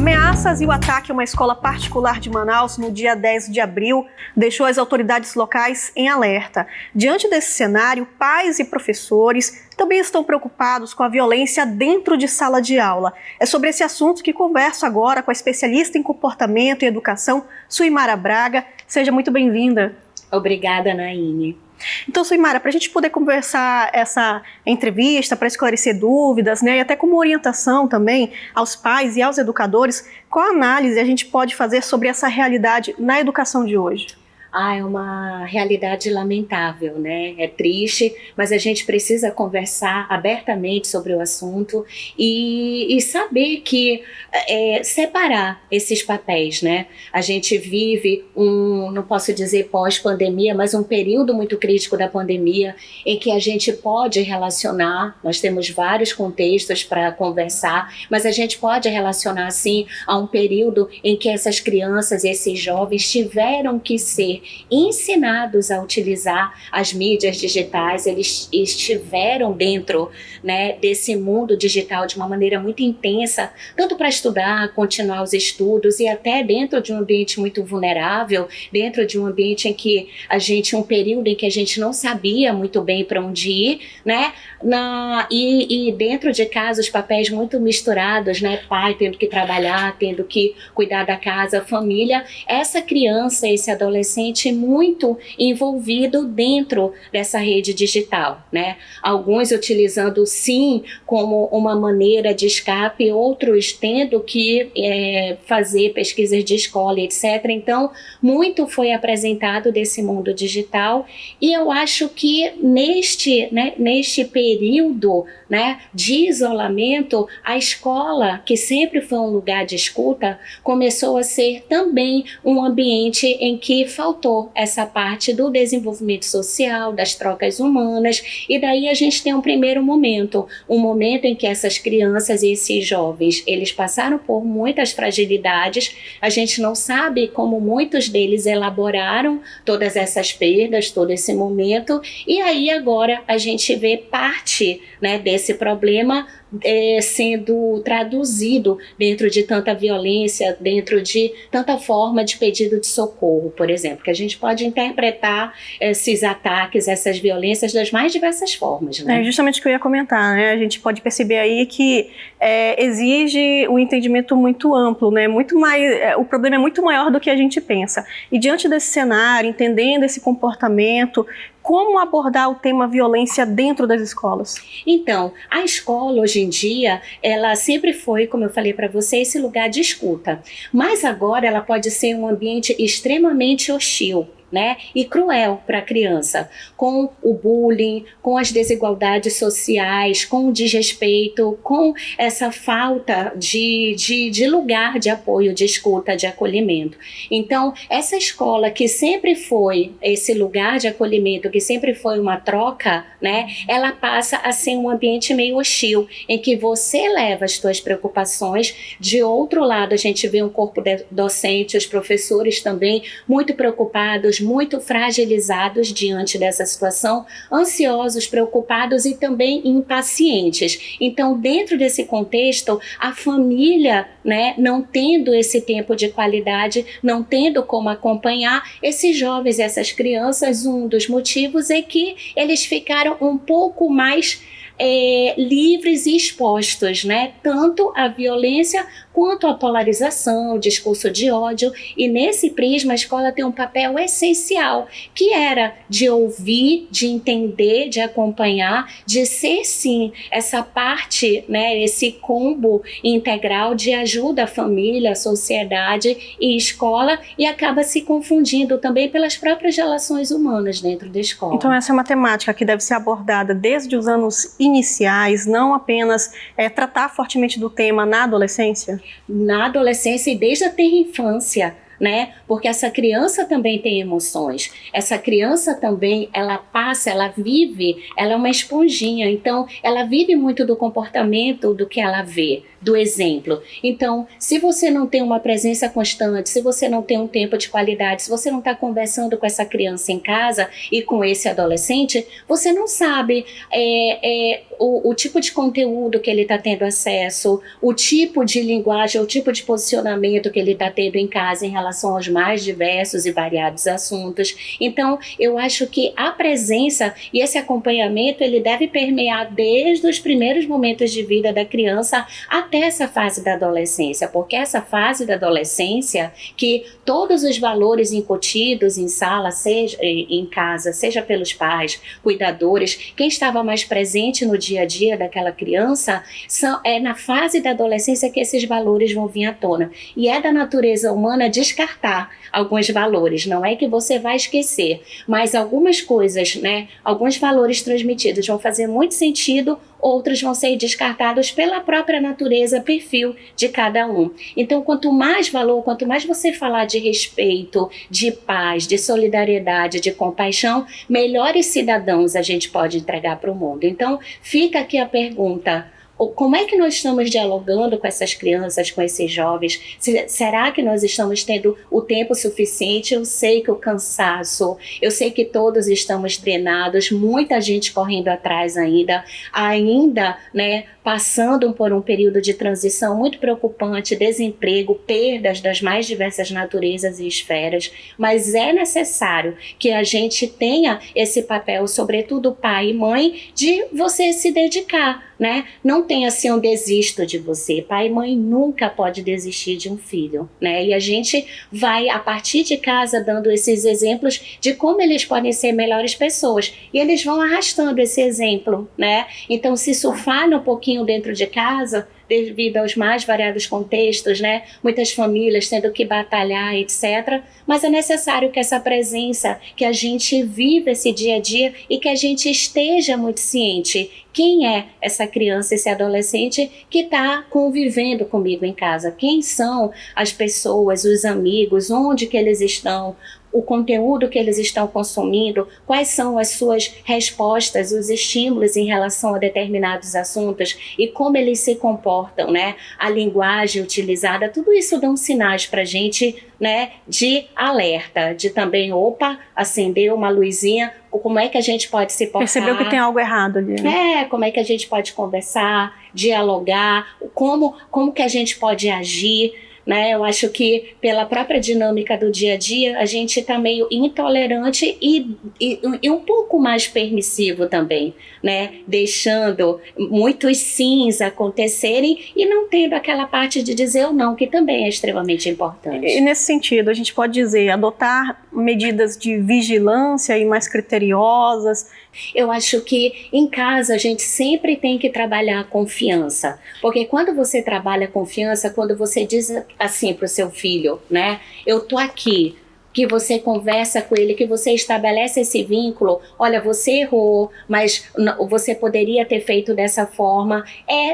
Ameaças e o ataque a uma escola particular de Manaus no dia 10 de abril deixou as autoridades locais em alerta. Diante desse cenário, pais e professores também estão preocupados com a violência dentro de sala de aula. É sobre esse assunto que converso agora com a especialista em comportamento e educação, Suimara Braga. Seja muito bem-vinda. Obrigada, Naine. Então, Suimara, para a gente poder conversar essa entrevista, para esclarecer dúvidas, né, e até como orientação também aos pais e aos educadores, qual análise a gente pode fazer sobre essa realidade na educação de hoje? É uma realidade lamentável, né? É triste, mas a gente precisa conversar abertamente sobre o assunto e saber que separar esses papéis, né? A gente vive não posso dizer pós-pandemia, mas um período muito crítico da pandemia em que a gente pode relacionar, nós temos vários contextos para conversar, mas a gente pode relacionar, sim, a um período em que essas crianças, esses jovens tiveram que ser ensinados a utilizar as mídias digitais, eles estiveram dentro, né, desse mundo digital de uma maneira muito intensa, tanto para estudar, continuar os estudos e até dentro de um ambiente muito vulnerável, dentro de um ambiente em que um período em que a gente não sabia muito bem para onde ir, né, e dentro de casa os papéis muito misturados, né, pai tendo que trabalhar, tendo que cuidar da casa, família, essa criança, esse adolescente muito envolvido dentro dessa rede digital, né? Alguns utilizando sim como uma maneira de escape, outros tendo que fazer pesquisas de escola, etc. Então, muito foi apresentado desse mundo digital e eu acho que neste período, né, de isolamento, a escola, que sempre foi um lugar de escuta, começou a ser também um ambiente em que faltou essa parte do desenvolvimento social, das trocas humanas, e daí a gente tem um primeiro momento, um momento em que essas crianças e esses jovens, eles passaram por muitas fragilidades, a gente não sabe como muitos deles elaboraram todas essas perdas, todo esse momento, e aí agora a gente vê parte, né, desse problema sendo traduzido dentro de tanta violência, dentro de tanta forma de pedido de socorro, por exemplo, que a gente pode interpretar esses ataques, essas violências das mais diversas formas, né? É justamente o que eu ia comentar, né? A gente pode perceber aí que exige um entendimento muito amplo, né? Muito mais, o problema é muito maior do que a gente pensa. E diante desse cenário, entendendo esse comportamento, como abordar o tema violência dentro das escolas? Então, a escola hoje em dia, ela sempre foi, como eu falei para você, esse lugar de escuta. Mas agora ela pode ser um ambiente extremamente hostil, né, e cruel para a criança, com o bullying, com as desigualdades sociais, com o desrespeito, com essa falta de lugar de apoio, de escuta, de acolhimento. Então, essa escola que sempre foi esse lugar de acolhimento, que sempre foi uma troca, né, ela passa a ser um ambiente meio hostil, em que você leva as suas preocupações, de outro lado a gente vê um corpo docente, os professores também muito preocupados, muito fragilizados diante dessa situação, ansiosos, preocupados e também impacientes. Então, dentro desse contexto, a família, né, não tendo esse tempo de qualidade, não tendo como acompanhar esses jovens, essas crianças, um dos motivos é que eles ficaram um pouco mais livres e expostos, né? Tanto à violência quanto à polarização, o discurso de ódio, e nesse prisma a escola tem um papel essencial, que era de ouvir, de entender, de acompanhar, de ser sim essa parte, né, esse combo integral de ajuda à família, à sociedade e escola, e acaba se confundindo também pelas próprias relações humanas dentro da escola. Então essa é uma temática que deve ser abordada desde os anos iniciais, não apenas tratar fortemente do tema na adolescência? Na adolescência e desde a tenra infância, né? Porque essa criança também tem emoções. Essa criança também, ela passa, ela vive, ela é uma esponjinha. Então, ela vive muito do comportamento do que ela vê, do exemplo. Então, se você não tem uma presença constante, se você não tem um tempo de qualidade, se você não está conversando com essa criança em casa e com esse adolescente, você não sabe o tipo de conteúdo que ele está tendo acesso, o tipo de linguagem, o tipo de posicionamento que ele está tendo em casa em relação aos mais diversos e variados assuntos. Então, eu acho que a presença e esse acompanhamento, ele deve permear desde os primeiros momentos de vida da criança até essa fase da adolescência, porque essa fase da adolescência, que todos os valores incutidos em sala, seja em casa, seja pelos pais, cuidadores, quem estava mais presente no dia a dia daquela criança, é na fase da adolescência que esses valores vão vir à tona. E é da natureza humana descartar alguns valores, não é que você vai esquecer, mas algumas coisas, né, alguns valores transmitidos vão fazer muito sentido, outros vão ser descartados pela própria natureza, perfil de cada um. Então, quanto mais valor, quanto mais você falar de respeito, de paz, de solidariedade, de compaixão, melhores cidadãos a gente pode entregar para o mundo. Então, fica aqui a pergunta: como é que nós estamos dialogando com essas crianças, com esses jovens? Será que nós estamos tendo o tempo suficiente? Eu sei que o cansaço, eu sei que todos estamos drenados, muita gente correndo atrás ainda, né, passando por um período de transição muito preocupante, desemprego, perdas das mais diversas naturezas e esferas, mas é necessário que a gente tenha esse papel, sobretudo pai e mãe, de você se dedicar, né? Não tem assim um desisto de você. Pai e mãe nunca pode desistir de um filho, né? E a gente vai, a partir de casa, dando esses exemplos de como eles podem ser melhores pessoas. E eles vão arrastando esse exemplo, né? Então, se surfar um pouquinho dentro de casa, devido aos mais variados contextos, né? Muitas famílias tendo que batalhar, etc. Mas é necessário que essa presença, que a gente viva esse dia a dia e que a gente esteja muito ciente quem é essa criança, esse adolescente que está convivendo comigo em casa, quem são as pessoas, os amigos, onde que eles estão, o conteúdo que eles estão consumindo, quais são as suas respostas, os estímulos em relação a determinados assuntos e como eles se comportam, né? A linguagem utilizada, tudo isso dão sinais para a gente, né, de alerta, de também, acender uma luzinha, como é que a gente pode se portar. Percebeu que tem algo errado ali, né? Como é que a gente pode conversar, dialogar, como que a gente pode agir, né? Eu acho que pela própria dinâmica do dia a dia a gente está meio intolerante e um pouco mais permissivo também, né? Deixando muitos sims acontecerem e não tendo aquela parte de dizer o não, que também é extremamente importante. E nesse sentido, a gente pode dizer, adotar medidas de vigilância e mais criteriosas. Eu acho que em casa a gente sempre tem que trabalhar a confiança, porque quando você trabalha a confiança, quando você diz assim para o seu filho, né, eu tô aqui, que você conversa com ele, que você estabelece esse vínculo, olha, você errou, mas você poderia ter feito dessa forma,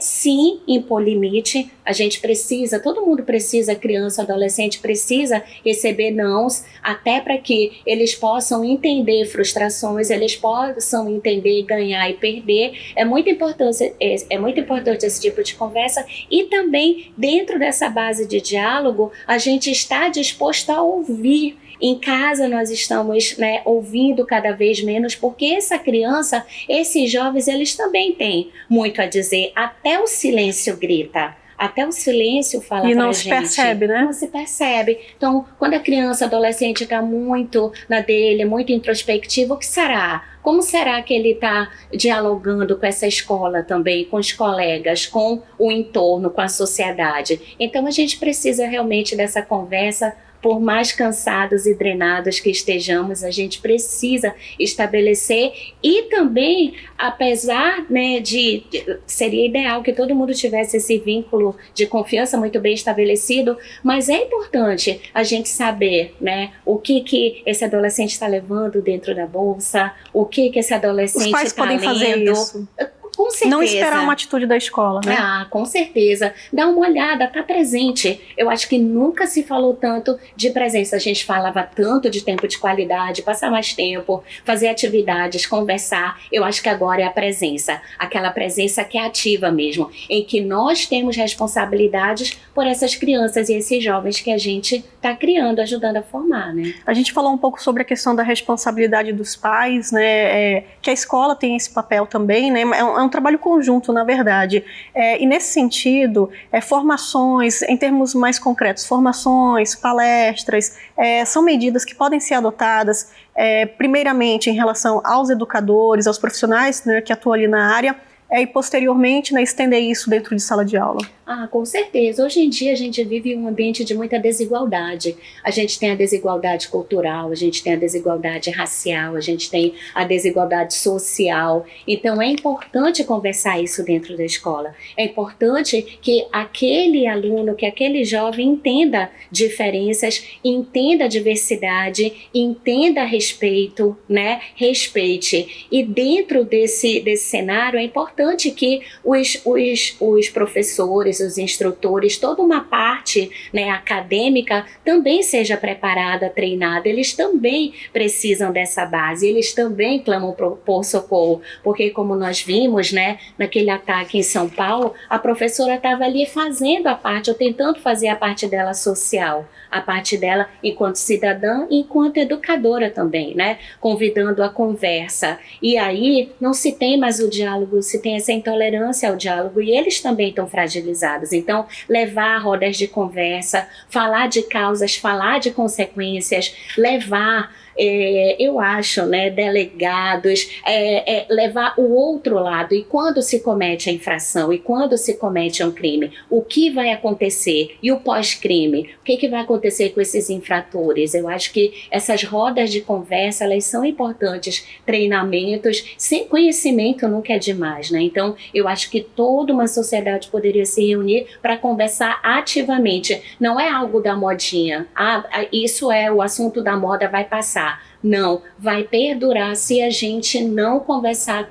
sim impor limite, a gente precisa, todo mundo precisa, criança, adolescente, precisa receber nãos, até para que eles possam entender frustrações, eles possam entender ganhar e perder, é muito importante esse tipo de conversa, e também dentro dessa base de diálogo, a gente está disposto a ouvir. Em casa nós estamos, né, ouvindo cada vez menos, porque essa criança, esses jovens, eles também têm muito a dizer, até o silêncio grita. Até o silêncio fala pra gente. E não se percebe, né? Não se percebe. Então, quando a criança, adolescente está muito na dele, muito introspectivo, o que será? Como será que ele está dialogando com essa escola também, com os colegas, com o entorno, com a sociedade? Então, a gente precisa realmente dessa conversa. Por mais cansados e drenados que estejamos, a gente precisa estabelecer e também, apesar, né, seria ideal que todo mundo tivesse esse vínculo de confiança muito bem estabelecido, mas é importante a gente saber, né, o que esse adolescente está levando dentro da bolsa, o que esse adolescente está lendo. Os pais podem fazer isso. Com certeza. Não esperar uma atitude da escola, né? Ah, com certeza. Dá uma olhada, tá presente. Eu acho que nunca se falou tanto de presença. A gente falava tanto de tempo de qualidade, passar mais tempo, fazer atividades, conversar. Eu acho que agora é a presença. Aquela presença que é ativa mesmo, em que nós temos responsabilidades por essas crianças e esses jovens que a gente está criando, ajudando a formar, né? A gente falou um pouco sobre a questão da responsabilidade dos pais, né? Que a escola tem esse papel também, né? É um trabalho conjunto, na verdade. E nesse sentido, formações, em termos mais concretos, formações, palestras, são medidas que podem ser adotadas, primeiramente em relação aos educadores, aos profissionais, né, que atuam ali na área, e posteriormente, né, estender isso dentro de sala de aula. Ah, com certeza. Hoje em dia a gente vive um ambiente de muita desigualdade. A gente tem a desigualdade cultural, a gente tem a desigualdade racial, a gente tem a desigualdade social. Então é importante conversar isso dentro da escola. É importante que aquele aluno, que aquele jovem entenda diferenças, entenda a diversidade, entenda respeito, né? Respeite. E dentro desse cenário é importante que os professores, os instrutores, toda uma parte, né, acadêmica também seja preparada, treinada. Eles também precisam dessa base, eles também clamam por socorro, porque como nós vimos, né, naquele ataque em São Paulo, a professora estava ali fazendo a parte, ou tentando fazer a parte dela social, a parte dela enquanto cidadã e enquanto educadora também, né, convidando a conversa. E aí não se tem mais o diálogo, se tem essa intolerância ao diálogo, e eles também estão fragilizados. Então, levar rodas de conversa, falar de causas, falar de consequências, levar, eu acho, né, delegados, levar o outro lado. E quando se comete a infração, e quando se comete um crime, o que vai acontecer? E o pós-crime? O que vai acontecer com esses infratores? Eu acho que essas rodas de conversa, elas são importantes. Treinamentos, sem conhecimento nunca é demais, né? Então, eu acho que toda uma sociedade poderia se reunir para conversar ativamente. Não é algo da modinha. Isso é o assunto da moda, vai passar. Não, vai perdurar se a gente não conversar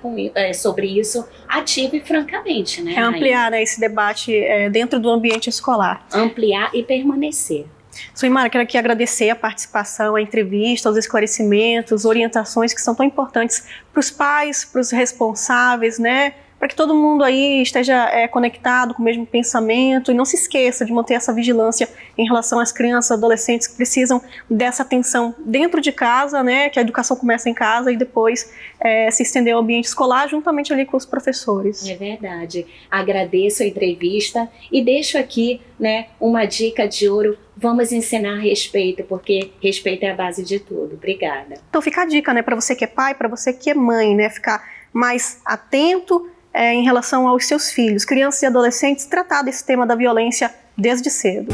sobre isso ativo e francamente, né? Ampliar, né, esse debate dentro do ambiente escolar. Ampliar e permanecer. Suimara, quero aqui agradecer a participação, a entrevista, os esclarecimentos, orientações que são tão importantes para os pais, para os responsáveis, né? Para que todo mundo aí esteja conectado com o mesmo pensamento e não se esqueça de manter essa vigilância em relação às crianças, adolescentes que precisam dessa atenção dentro de casa, né, que a educação começa em casa e depois se estender ao ambiente escolar juntamente ali com os professores. É verdade. Agradeço a entrevista e deixo aqui, né, uma dica de ouro. Vamos ensinar respeito, porque respeito é a base de tudo. Obrigada. Então fica a dica, né, para você que é pai, para você que é mãe, né, ficar mais atento em relação aos seus filhos, crianças e adolescentes, tratar desse tema da violência desde cedo.